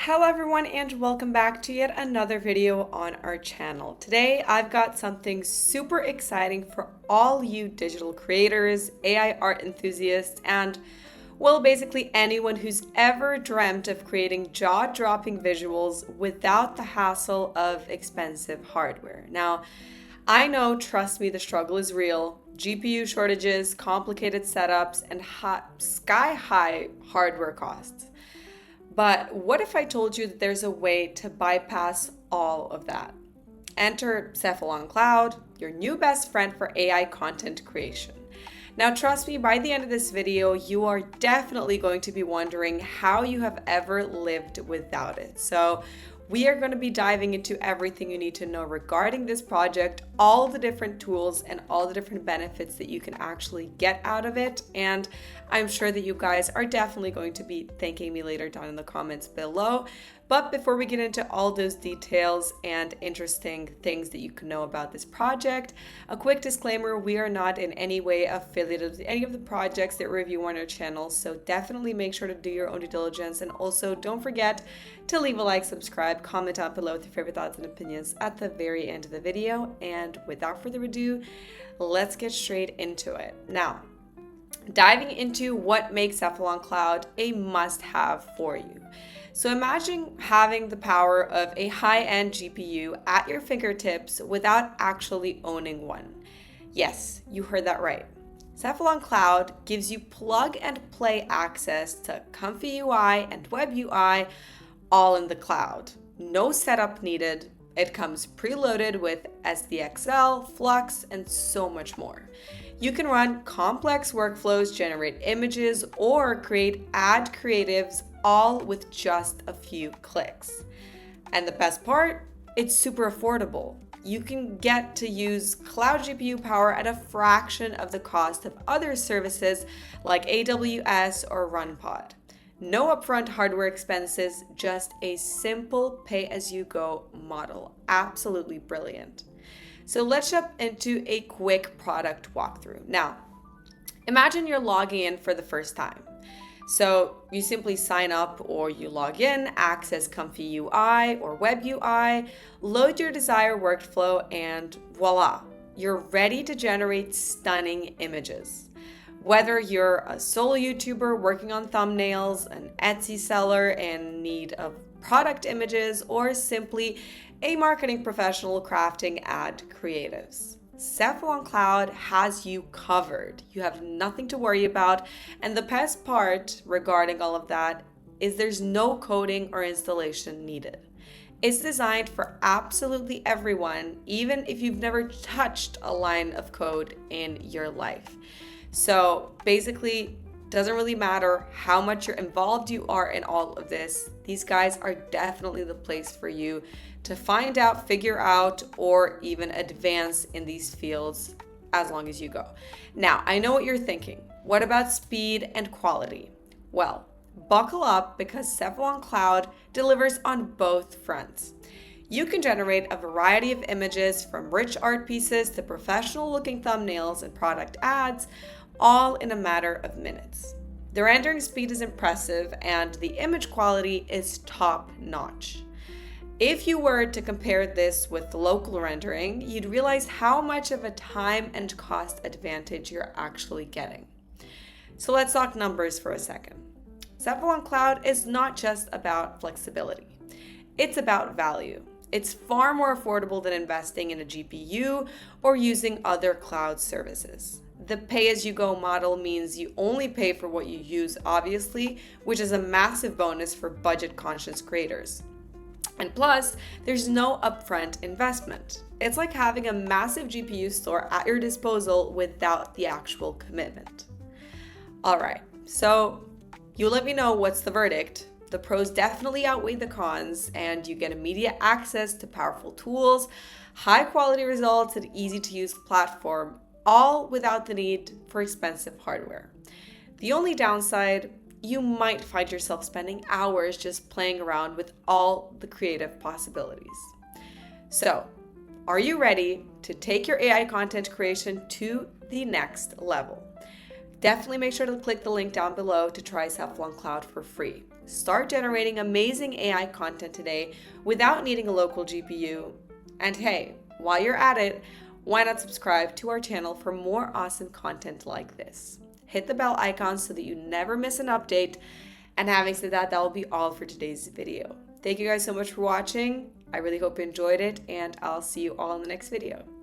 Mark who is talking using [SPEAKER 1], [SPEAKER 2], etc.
[SPEAKER 1] Hello everyone and welcome back to yet another video on our channel. Today I've got something super exciting for all you digital creators, AI art enthusiasts, and well, basically anyone who's ever dreamt of creating jaw-dropping visuals without the hassle of expensive hardware. Now, I know, trust me, the struggle is real. GPU shortages, complicated setups, and sky-high hardware costs. But what if I told you that there's a way to bypass all of that? Enter Cephalon Cloud, your new best friend for AI content creation. Now, trust me, by the end of this video, you are definitely going to be wondering how you have ever lived without it. So we are going to be diving into everything you need to know regarding this project, all the different tools and all the different benefits that you can actually get out of it. And I'm sure that you guys are definitely going to be thanking me later down in the comments below. But before we get into all those details and interesting things that you can know about this project, a quick disclaimer, we are not in any way affiliated with any of the projects that we review on our channel, so definitely make sure to do your own due diligence, and also don't forget to leave a like, subscribe, comment down below with your favorite thoughts and opinions at the very end of the video. And without further ado, let's get straight into it. Now, diving into what makes Cephalon Cloud a must-have for you. So imagine having the power of a high-end GPU at your fingertips without actually owning one. Yes, you heard that right. Cephalon Cloud gives you plug-and-play access to ComfyUI and WebUI all in the cloud. No setup needed. It comes preloaded with SDXL, Flux, and so much more. You can run complex workflows, generate images, or create ad creatives all with just a few clicks. And the best part, it's super affordable. You can get to use cloud GPU power at a fraction of the cost of other services like AWS or RunPod. No upfront hardware expenses, just a simple pay-as-you-go model. Absolutely brilliant. So let's jump into a quick product walkthrough. Now, imagine you're logging in for the first time. So you simply sign up or you log in, access ComfyUI or WebUI, load your desired workflow, and voila, you're ready to generate stunning images. Whether you're a solo YouTuber working on thumbnails, an Etsy seller in need of product images, or simply a marketing professional crafting ad creatives, Cephalon Cloud has you covered. You have nothing to worry about. And the best part regarding all of that is there's no coding or installation needed. It's designed for absolutely everyone, even if you've never touched a line of code in your life. So basically, doesn't really matter how much you're involved you are in all of this. These guys are definitely the place for you to find out, figure out, or even advance in these fields as long as you go. Now, I know what you're thinking. What about speed and quality? Well, buckle up because Cephalon Cloud delivers on both fronts. You can generate a variety of images from rich art pieces to professional looking thumbnails and product ads, all in a matter of minutes. The rendering speed is impressive and the image quality is top notch. If you were to compare this with local rendering, you'd realize how much of a time and cost advantage you're actually getting. So let's talk numbers for a second. Cephalon Cloud is not just about flexibility. It's about value. It's far more affordable than investing in a GPU or using other cloud services. The pay-as-you-go model means you only pay for what you use, obviously, which is a massive bonus for budget-conscious creators. And plus, there's no upfront investment. It's like having a massive GPU store at your disposal without the actual commitment. All right, so you let me know what's the verdict. The pros definitely outweigh the cons, and you get immediate access to powerful tools, high quality results, and easy to use platform, all without the need for expensive hardware. The only downside, you might find yourself spending hours just playing around with all the creative possibilities. So, are you ready to take your AI content creation to the next level? Definitely make sure to click the link down below to try Cephalon Cloud for free. Start generating amazing AI content today without needing a local GPU. And hey, while you're at it, why not subscribe to our channel for more awesome content like this? Hit the bell icon so that you never miss an update. And having said that, that will be all for today's video. Thank you guys so much for watching. I really hope you enjoyed it, and I'll see you all in the next video.